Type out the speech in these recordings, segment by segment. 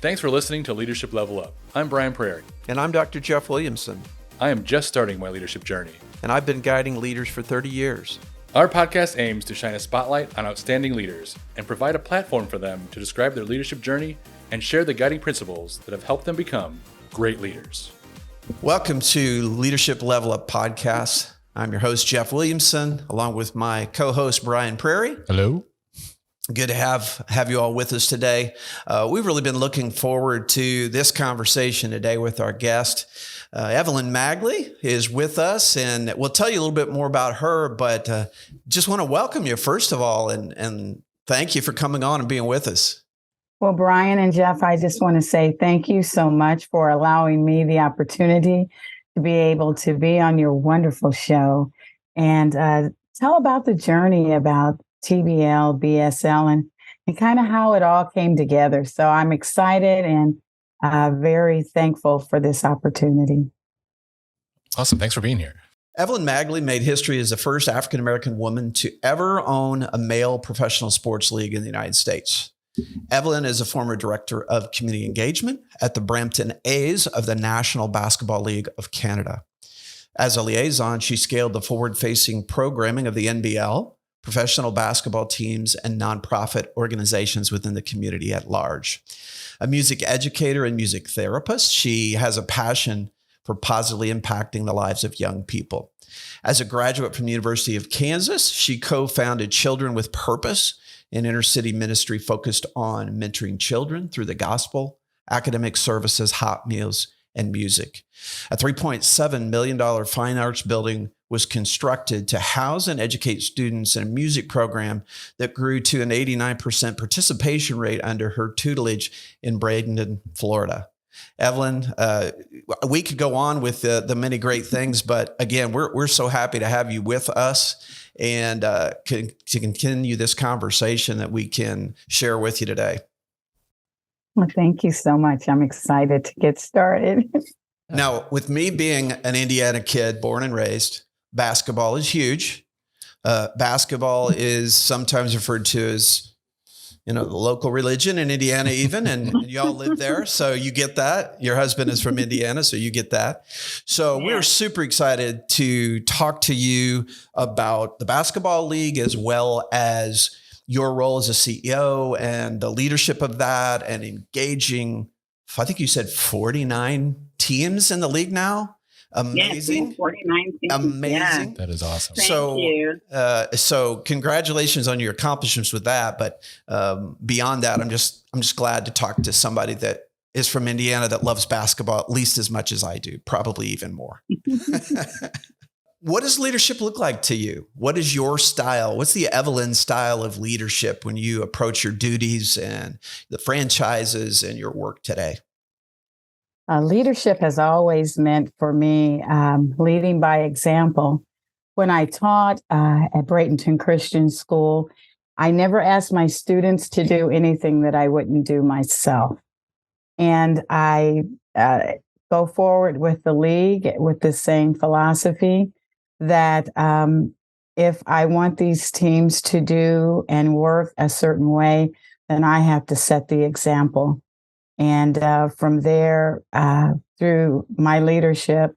Thanks for listening to Leadership Level Up. I'm Brian Prairie. And I'm Dr. Jeff Williamson. I am just starting my leadership journey. And I've been guiding leaders for 30 years. Our podcast aims to shine a spotlight on outstanding leaders and provide a platform for them to describe their leadership journey and share the guiding principles that have helped them become great leaders. Welcome to Leadership Level Up Podcast. I'm your host, Jeff Williamson, along with my co-host, Brian Prairie. Hello. Good to have you all with us today. We've really been looking forward to this conversation today with our guest. Evelyn Magley is with us, and we'll tell you a little bit more about her, but just want to welcome you, first of all, and thank you for coming on and being with us. Well, Brian and Jeff, I just want to say thank you so much for allowing me the opportunity to be able to be on your wonderful show and tell about the journey about TBL, BSL, and kind of how it all came together. So I'm excited and very thankful for this opportunity. Awesome. Thanks for being here. Evelyn Magley made history as the first African-American woman to ever own a male professional sports league in the United States. Evelyn is a former director of community engagement at the Brampton A's of the National Basketball League of Canada. As a liaison, she scaled the forward-facing programming of the NBL, professional basketball teams, and nonprofit organizations within the community at large. A music educator and music therapist, she has a passion for positively impacting the lives of young people. As a graduate from the University of Kansas, she co-founded Children with Purpose, an inner-city ministry focused on mentoring children through the gospel, academic services, hot meals, and music. A $3.7 million fine arts building was constructed to house and educate students in a music program that grew to an 89% participation rate under her tutelage in Bradenton, Florida. Evelyn, we could go on with the many great things, but again, we're so happy to have you with us and to continue this conversation that we can share with you today. Well, thank you so much. I'm excited to get started. Now, with me being an Indiana kid, born and raised, basketball is huge. Basketball is sometimes referred to as, the local religion in Indiana even, and y'all live there. So you get that. Your husband is from Indiana, so you get that. So we're super excited to talk to you about the basketball league as well as your role as a CEO and the leadership of that and engaging, I think you said 49 teams in the league now. Amazing. Yes, 49 teams. Amazing. Yeah. That is awesome. Thank you. So congratulations on your accomplishments with that. But beyond that, I'm just glad to talk to somebody that is from Indiana that loves basketball at least as much as I do, probably even more. What does leadership look like to you? What is your style? What's the Evelyn style of leadership when you approach your duties and the franchises and your work today? Leadership has always meant for me leading by example. When I taught at Bradenton Christian School, I never asked my students to do anything that I wouldn't do myself. And I go forward with the league with the same philosophy that if I want these teams to do and work a certain way, then I have to set the example. And from there, through my leadership,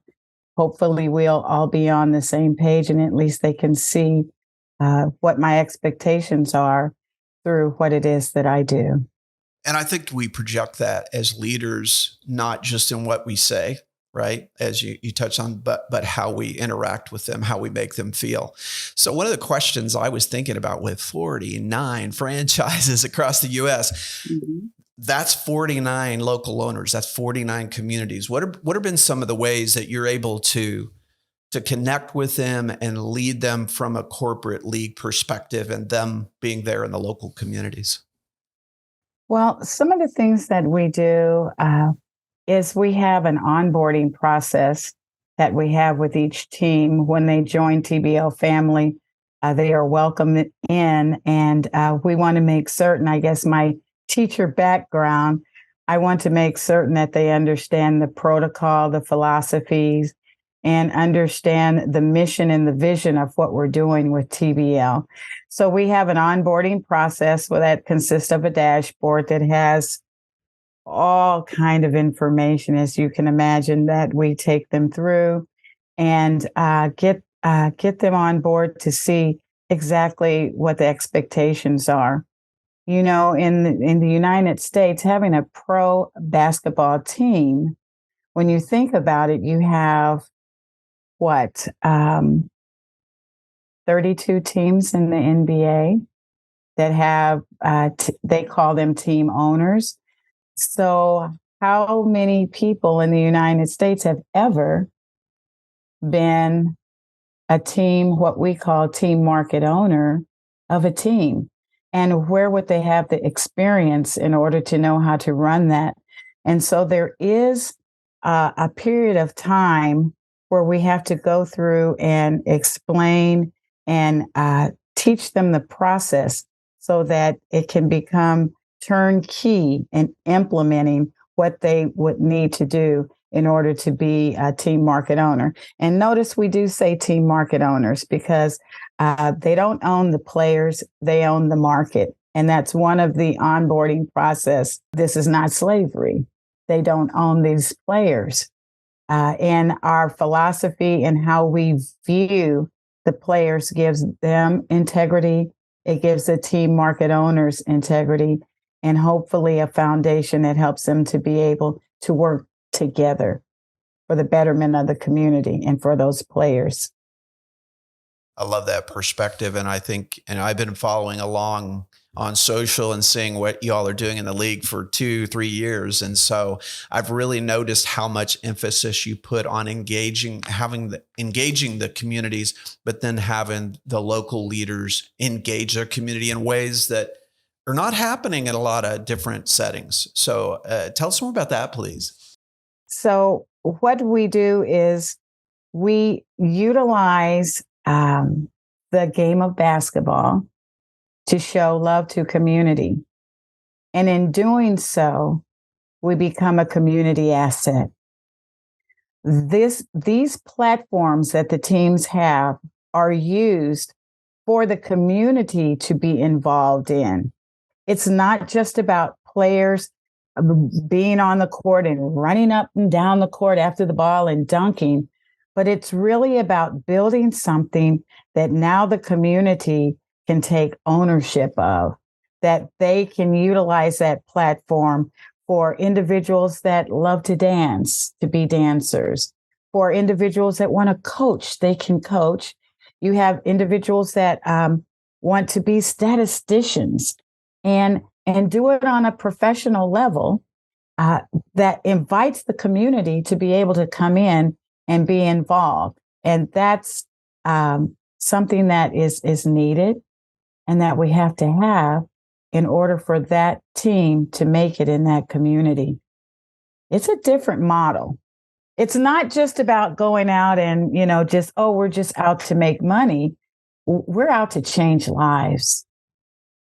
hopefully we'll all be on the same page and at least they can see what my expectations are through what it is that I do. And I think we project that as leaders, not just in what we say, right? As you touched on, but how we interact with them, how we make them feel. So one of the questions I was thinking about with 49 franchises across the U.S., that's 49 local owners. That's 49 communities. What have been some of the ways that you're able to connect with them and lead them from a corporate league perspective and them being there in the local communities? Well, some of the things that we do is we have an onboarding process that we have with each team. When they join TBL family, they are welcomed in, and we want to make certain, I guess my teacher background, I want to make certain that they understand the protocol, the philosophies, and understand the mission and the vision of what we're doing with TBL. So we have an onboarding process that consists of a dashboard that has all kind of information, as you can imagine, that we take them through and get them on board to see exactly what the expectations are. You know, in the United States, having a pro basketball team, when you think about it, you have what 32 teams in the NBA that have they call them team owners. So, how many people in the United States have ever been a team, what we call team market owner of a team? And where would they have the experience in order to know how to run that? And so there is a period of time where we have to go through and explain and teach them the process so that it can become turnkey in implementing what they would need to do in order to be a team market owner. And notice we do say team market owners because they don't own the players, they own the market. And that's one of the onboarding process. This is not slavery. They don't own these players. And our philosophy and how we view the players gives them integrity. It gives the team market owners integrity and hopefully a foundation that helps them to be able to work together for the betterment of the community and for those players. I love that perspective. And I think, and I've been following along on social and seeing what y'all are doing in the league for 2-3 years. And so I've really noticed how much emphasis you put on engaging the communities, but then having the local leaders engage their community in ways that are not happening in a lot of different settings. So tell us more about that, please. So what we do is we utilize the game of basketball to show love to community. And in doing so, we become a community asset. These platforms that the teams have are used for the community to be involved in. It's not just about players being on the court and running up and down the court after the ball and dunking, but it's really about building something that now the community can take ownership of, that they can utilize that platform for individuals that love to dance, to be dancers, for individuals that want to coach, they can coach. You have individuals that want to be statisticians and do it on a professional level that invites the community to be able to come in and be involved. And that's something that is needed and that we have to have in order for that team to make it in that community. It's a different model. It's not just about going out and, we're just out to make money. We're out to change lives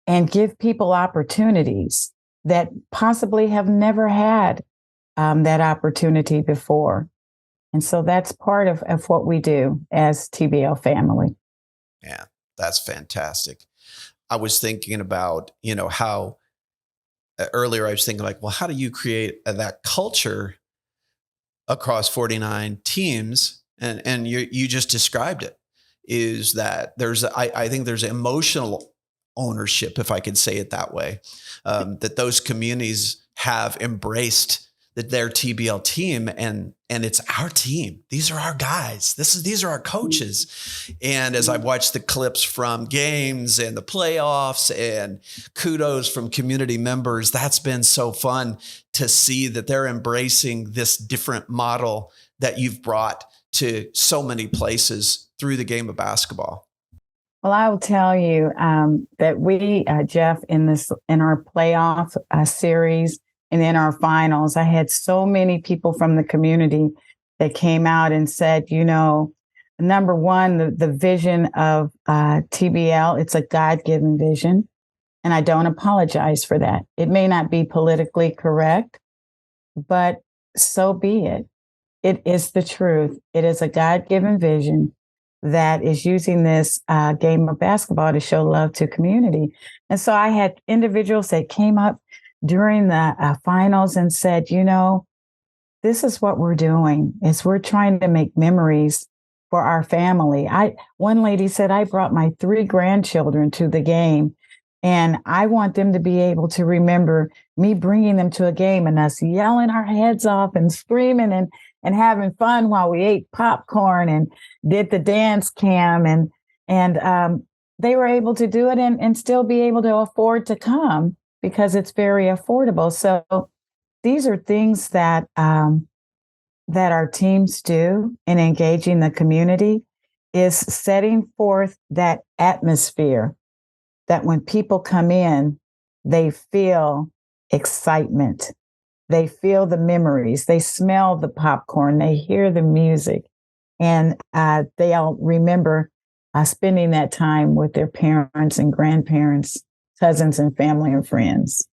and give people opportunities that possibly have never had that opportunity before. And so that's part of what we do as TBL family. Yeah, that's fantastic. I was thinking about, how earlier I was thinking like, well, how do you create that culture across 49 teams? And you just described it, is that I think there's emotional ownership, if I could say it that way, that those communities have embraced that their TBL team and it's our team. These are our guys. These are our coaches. And as I've watched the clips from games and the playoffs and kudos from community members, that's been so fun to see that they're embracing this different model that you've brought to so many places through the game of basketball. Well, I will tell you that we, Jeff, in our playoff series and in our finals, I had so many people from the community that came out and said, number one, the vision of TBL, it's a God-given vision, and I don't apologize for that. It may not be politically correct, but so be it. It is the truth. It is a God-given vision that is using this game of basketball to show love to community. And so I had individuals that came up during the finals and said, this is what we're doing is we're trying to make memories for our family. One lady said, I brought my 3 grandchildren to the game, and I want them to be able to remember me bringing them to a game and us yelling our heads off and screaming and having fun while we ate popcorn and did the dance cam. And they were able to do it and still be able to afford to come because it's very affordable. So these are things that our teams do in engaging the community, is setting forth that atmosphere that when people come in, they feel excitement. They feel the memories. They smell the popcorn. They hear the music. And they'll remember spending that time with their parents and grandparents, cousins and family and friends.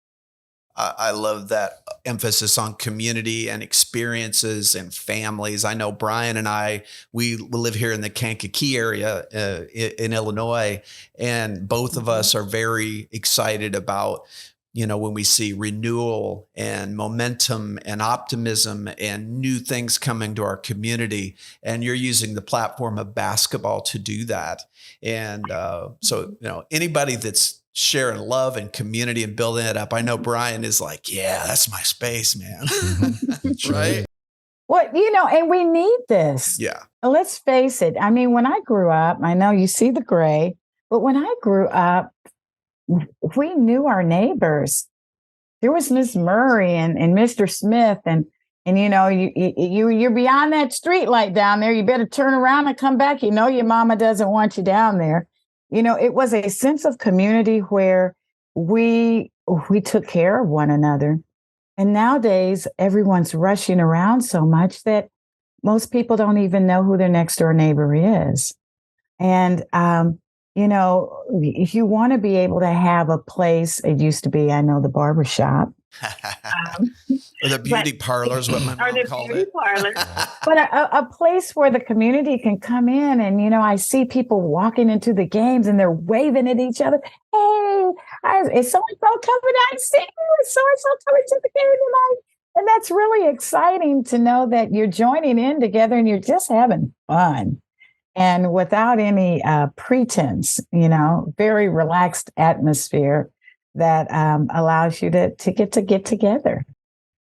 I love that emphasis on community and experiences and families. I know Brian and we live here in the Kankakee area in Illinois, and both of us are very excited about, when we see renewal and momentum and optimism and new things coming to our community. And you're using the platform of basketball to do that. And so, anybody that's sharing love and community and building it up. I know Brian is like, yeah, that's my space, man. Right? Well, and we need this. Yeah. Let's face it. I mean, when I grew up, I know you see the gray, but when I grew up, we knew our neighbors. There was Miss Murray and Mr. Smith and you're beyond that street light down there. You better turn around and come back. Your mama doesn't want you down there. It was a sense of community where we took care of one another. And nowadays, everyone's rushing around so much that most people don't even know who their next door neighbor is. And, if you want to be able to have a place, it used to be, I know, the barbershop. Or the beauty parlor is what my mom called it. But a place where the community can come in and, I see people walking into the games and they're waving at each other. Hey, is so-and-so coming out? See you? Is so-and-so coming to the game tonight? And that's really exciting to know that you're joining in together and you're just having fun. And without any pretense, very relaxed atmosphere that allows you to get together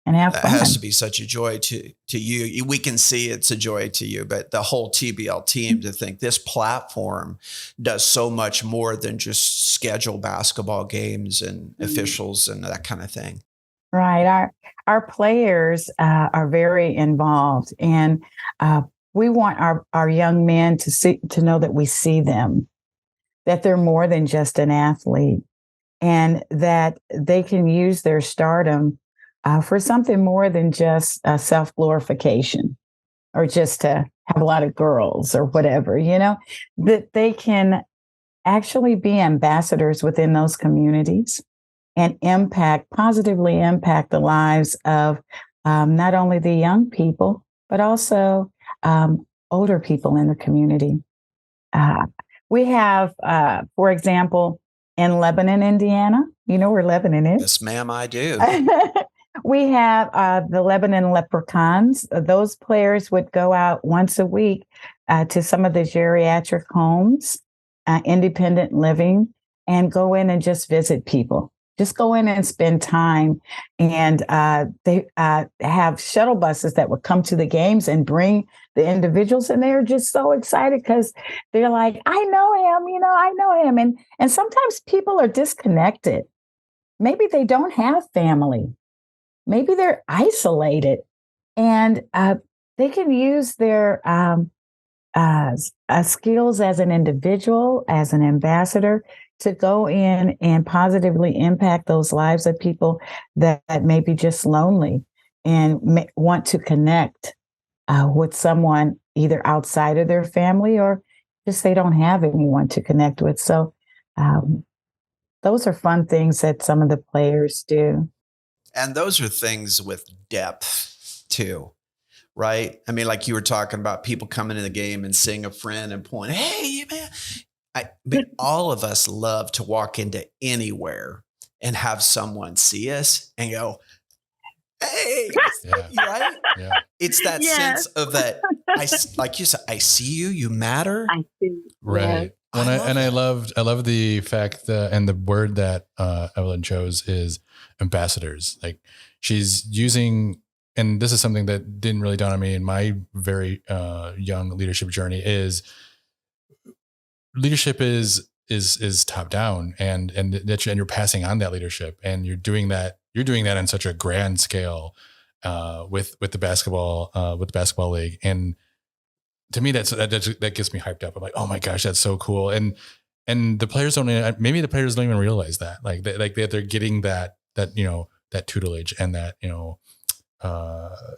and have fun. That has to be such a joy to you. We can see it's a joy to you, but the whole TBL team to think this platform does so much more than just schedule basketball games and officials and that kind of thing. Right. Our players are very involved, and we want our young men to know that we see them, that they're more than just an athlete, and that they can use their stardom for something more than just self-glorification or just to have a lot of girls or whatever, that they can actually be ambassadors within those communities and positively impact the lives of not only the young people, but also older people in the community. We have, for example, in Lebanon, Indiana, where Lebanon is? Yes, ma'am, I do. We have the Lebanon Leprechauns. Those players would go out once a week to some of the geriatric homes, independent living, and go in and just visit people. Just go in and spend time. And they have shuttle buses that would come to the games and bring the individuals. And they're just so excited because they're like, I know him, I know him. And sometimes people are disconnected. Maybe they don't have family. Maybe they're isolated. And they can use their skills as an individual, as an ambassador, to go in and positively impact those lives of people that may be just lonely and want to connect with someone either outside of their family or just they don't have anyone to connect with. So those are fun things that some of the players do. And those are things with depth too, right? I mean, like you were talking about people coming in the game and seeing a friend and pointing, hey, man. But all of us love to walk into anywhere and have someone see us and go, hey, Yeah. right? Yeah. It's that sense of that. Like you said, I see you, you matter. I see. Right. When I love the fact that, and the word that Evelyn chose is ambassadors. Like she's using, and this is something that didn't really dawn on me in my very young leadership journey, is leadership is top down, and that you're passing on that leadership, and you're doing that on such a grand scale with the basketball league. And to me, that gets me hyped up. I'm like, oh my gosh, that's so cool. And the players don't even realize that, they're getting that tutelage, and that,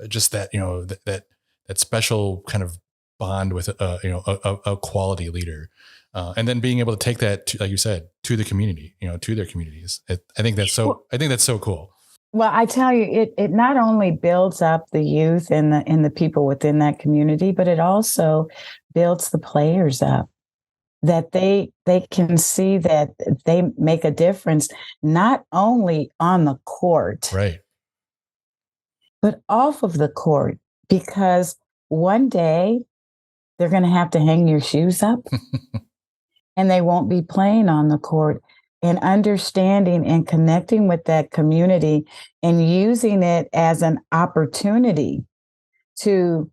just that, that special kind of bond with a quality leader. And then being able to take that, to, like you said, to the community, to their communities. I think that's so cool. Well, I tell you, it not only builds up the youth and the people within that community, but it also builds the players up, that they can see that they make a difference, not only on the court, right, but off of the court, because one day they're going to have to hang your shoes up and they won't be playing on the court. And understanding and connecting with that community and using it as an opportunity to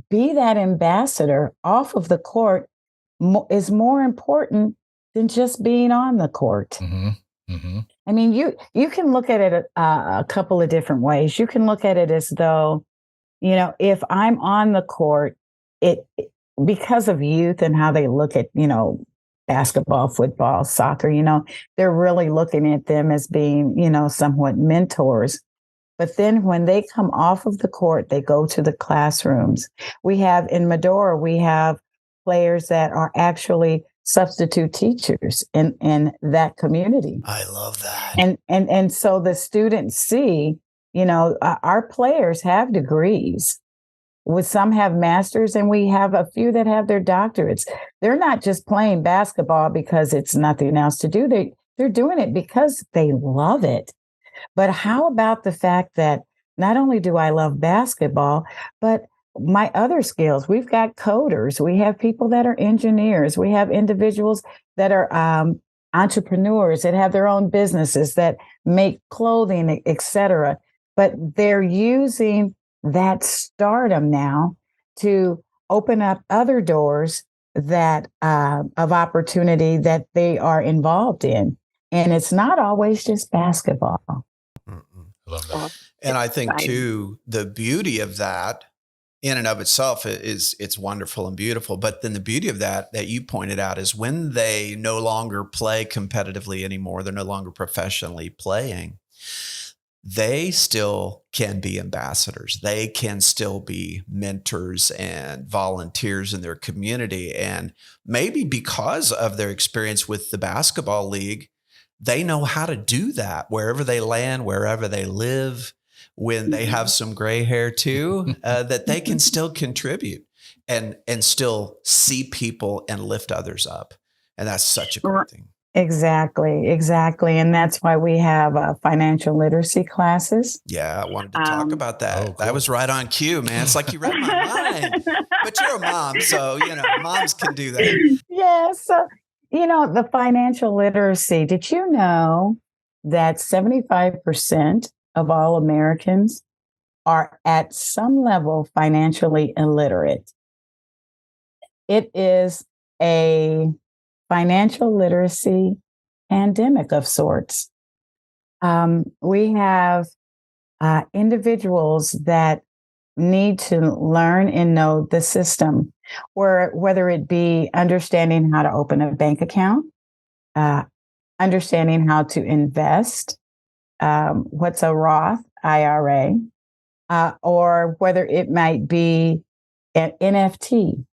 be that ambassador off of the court is more important than just being on the court. Mm-hmm. Mm-hmm. I mean, you can look at it a couple of different ways. You can look at it as though, if I'm on the court, because of youth and how they look at, basketball, football, soccer, they're really looking at them as being, somewhat mentors. But then when they come off of the court, they go to the classrooms. We have in Medora, we have players that are actually substitute teachers in that community. I love that. And so the students see, our players have degrees. With some have masters, and we have a few that have their doctorates. They're not just playing basketball because it's nothing else to do. They're doing it because they love it. But how about the fact that not only do I love basketball, but my other skills? We've got coders. We have people that are engineers. We have individuals that are entrepreneurs that have their own businesses that make clothing, etc. But they're using that stardom now to open up other doors that of opportunity that they are involved in. And it's not always just basketball. I love that. And I think too, the beauty of that in and of itself it's wonderful and beautiful. But then the beauty of that you pointed out is when they no longer play competitively anymore, they're no longer professionally playing, they still can be ambassadors. They can still be mentors and volunteers in their community. And maybe because of their experience with the basketball league, they know how to do that wherever they land, wherever they live, when they have some gray hair too, that they can still contribute and still see people and lift others up. And that's such a great thing. Exactly. And that's why we have financial literacy classes. Yeah, I wanted to talk about that. Oh, cool. That was right on cue, man. It's like you read my mind. But you're a mom, so, moms can do that. Yeah, so, the financial literacy, did you know that 75% of all Americans are at some level financially illiterate? It is a financial literacy pandemic of sorts. We have individuals that need to learn and know the system, whether it be understanding how to open a bank account, understanding how to invest, what's a Roth IRA, or whether it might be an NFT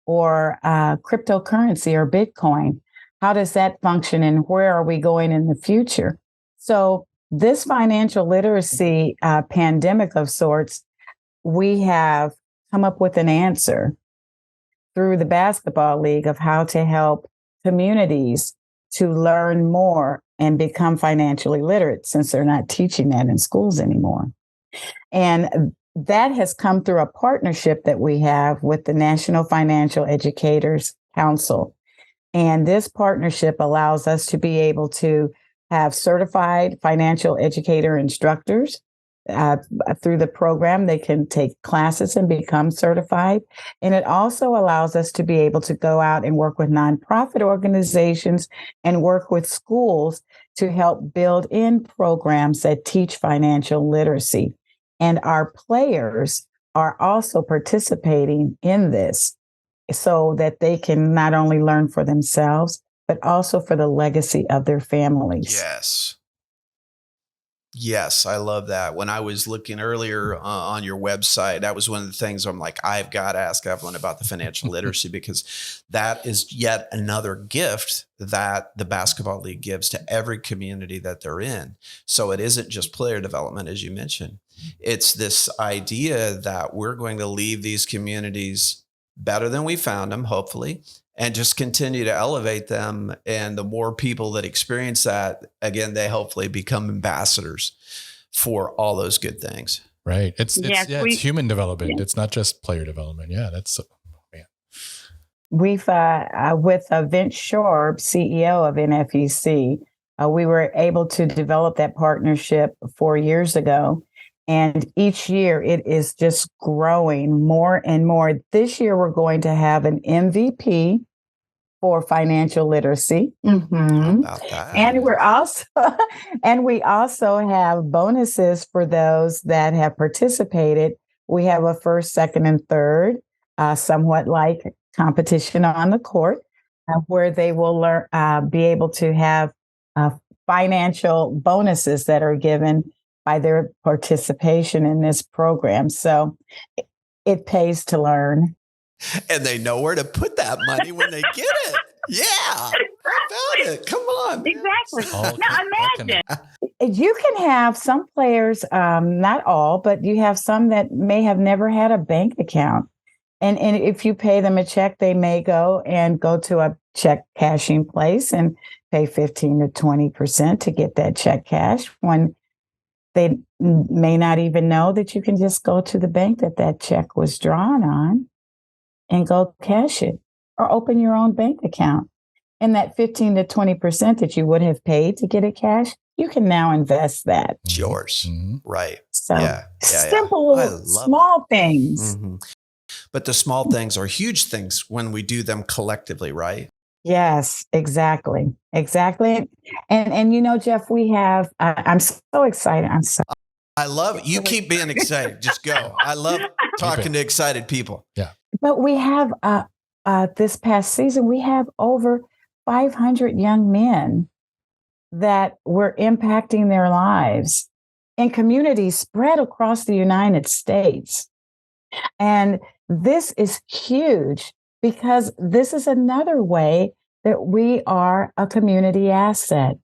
or cryptocurrency or Bitcoin. How does that function and where are we going in the future? So this financial literacy pandemic of sorts, we have come up with an answer through the basketball league of how to help communities to learn more and become financially literate, since they're not teaching that in schools anymore. And that has come through a partnership that we have with the National Financial Educators Council. And this partnership allows us to be able to have certified financial educator instructors. Through the program, they can take classes and become certified. And it also allows us to be able to go out and work with nonprofit organizations and work with schools to help build in programs that teach financial literacy. And our players are also participating in this so that they can not only learn for themselves, but also for the legacy of their families. Yes. Yes, I love that. When I was looking earlier on your website, that was one of the things I'm like, I've got to ask Evelyn about the financial literacy, because that is yet another gift that the basketball league gives to every community that they're in. So it isn't just player development, as you mentioned. It's this idea that we're going to leave these communities better than we found them, hopefully, and just continue to elevate them. And the more people that experience that, again, they hopefully become ambassadors for all those good things. Right. It's human development. It's not just player development. Yeah, that's man. We've with Vince Shorb, CEO of NFEC, we were able to develop that partnership 4 years ago. And each year it is just growing more and more. This year we're going to have an MVP for financial literacy. Mm-hmm. How about that? And we also have bonuses for those that have participated. We have a first, second, and third, somewhat like competition on the court, where they will learn, be able to have financial bonuses that are given by their participation in this program. So it pays to learn. And they know where to put that money when they get it. Yeah. How about it? Come on. Exactly. Now imagine. You can have some players, not all, but you have some that may have never had a bank account. And if you pay them a check, they may go to a check cashing place and pay 15 to 20% to get that check cash, when they may not even know that you can just go to the bank that check was drawn on and go cash it, or open your own bank account. And that 15 to 20% that you would have paid to get it cash, you can now invest that. It's yours. Mm-hmm. Right. So simple, small things. Mm-hmm. But the small things are huge things when we do them collectively, right? Yes, exactly. Exactly. And Jeff, we have, I'm so excited. I love it. You keep being excited. Just go. I love talking to excited people. Yeah. But we have, this past season, we have over 500 young men that were impacting their lives in communities spread across the United States. And this is huge, because this is another way that we are a community asset,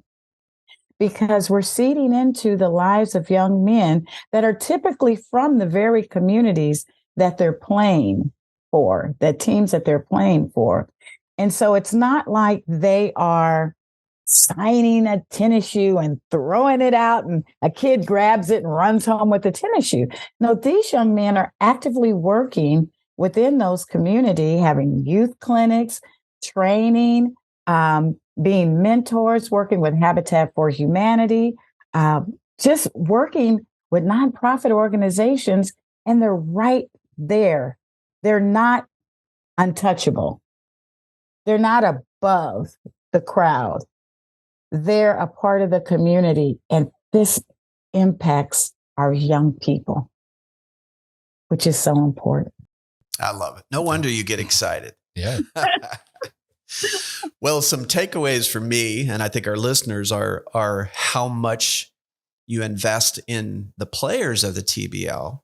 because we're seeding into the lives of young men that are typically from the very communities that they're playing for, the teams that they're playing for. And so it's not like they are signing a tennis shoe and throwing it out and a kid grabs it and runs home with the tennis shoe. No, these young men are actively working within those communities, having youth clinics, training, being mentors, working with Habitat for Humanity, just working with nonprofit organizations, and they're right there. They're not untouchable. They're not above the crowd. They're a part of the community, and this impacts our young people, which is so important. I love it. No wonder you get excited. Yeah. Well, some takeaways for me, and I think our listeners, are how much you invest in the players of the TBL,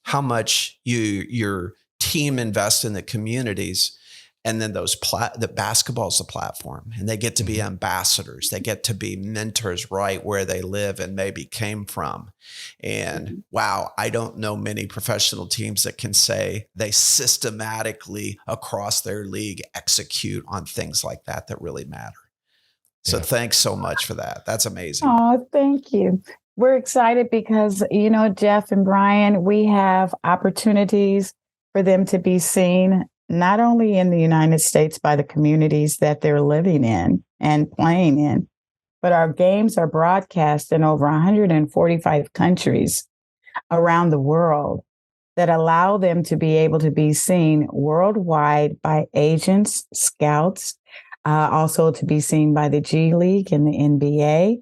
how much your team invests in the communities, and then the basketball is the platform, and they get to be ambassadors. They get to be mentors right where they live and maybe came from. And wow, I don't know many professional teams that can say they systematically across their league execute on things like that really matter. So thanks so much for that. That's amazing. Oh, thank you. We're excited because, Jeff and Brian, we have opportunities for them to be seen, not only in the United States by the communities that they're living in and playing in, but our games are broadcast in over 145 countries around the world that allow them to be able to be seen worldwide by agents, scouts, also to be seen by the G League and the NBA,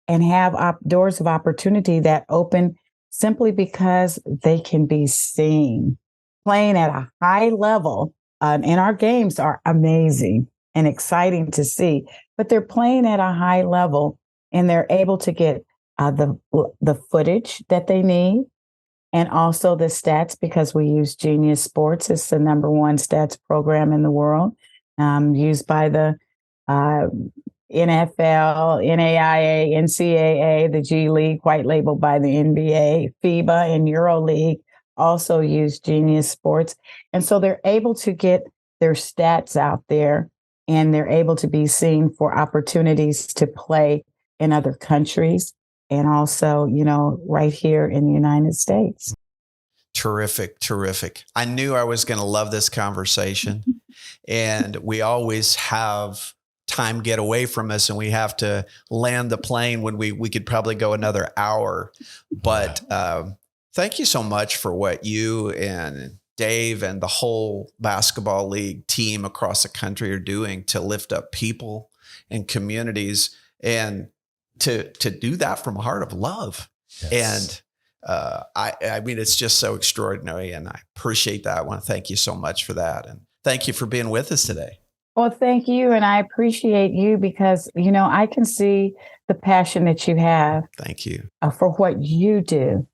and have doors of opportunity that open simply because they can be seen. Playing at a high level, and our games are amazing and exciting to see, but they're playing at a high level and they're able to get the footage that they need and also the stats, because we use Genius Sports. It's the number one stats program in the world, used by the NFL, NAIA, NCAA, the G League, white labeled by the NBA, FIBA, and EuroLeague also use Genius Sports. And so they're able to get their stats out there and they're able to be seen for opportunities to play in other countries and also, right here in the United States. Terrific, terrific. I knew I was going to love this conversation. And we always have time get away from us and we have to land the plane when we could probably go another hour. But thank you so much for what you and Dave and the whole basketball league team across the country are doing to lift up people and communities and to do that from a heart of love. Yes. And I mean, it's just so extraordinary. And I appreciate that. I want to thank you so much for that. And thank you for being with us today. Well, thank you. And I appreciate you because, I can see the passion that you have. Thank you. For what you do.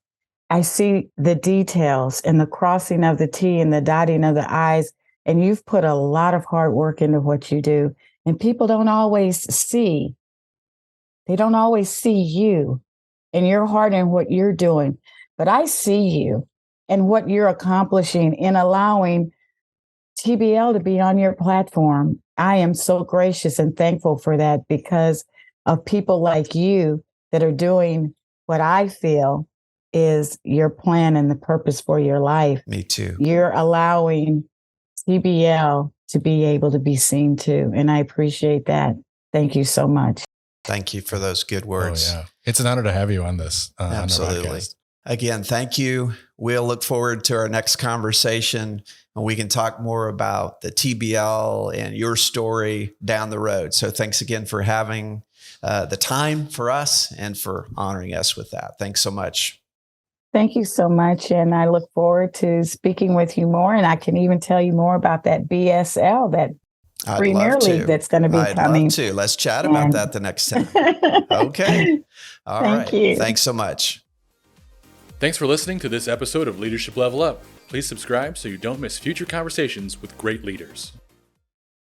I see the details and the crossing of the T and the dotting of the I's. And you've put a lot of hard work into what you do. And people don't always see. They don't always see you and your heart and what you're doing. But I see you and what you're accomplishing in allowing TBL to be on your platform. I am so gracious and thankful for that because of people like you that are doing what I feel is your plan and the purpose for your life. Me too. You're allowing TBL to be able to be seen too. And I appreciate that. Thank you so much. Thank you for those good words. Oh, yeah. It's an honor to have you on this. Absolutely. On Again, thank you. We'll look forward to our next conversation and we can talk more about the TBL and your story down the road. So thanks again for having the time for us and for honoring us with that. Thanks so much. Thank you so much. And I look forward to speaking with you more. And I can even tell you more about that BSL, that Premier League that's going to be coming. I'd love to. Let's chat about that the next time. Okay. All right. Thank you. Thanks so much. Thanks for listening to this episode of Leadership Level Up. Please subscribe so you don't miss future conversations with great leaders.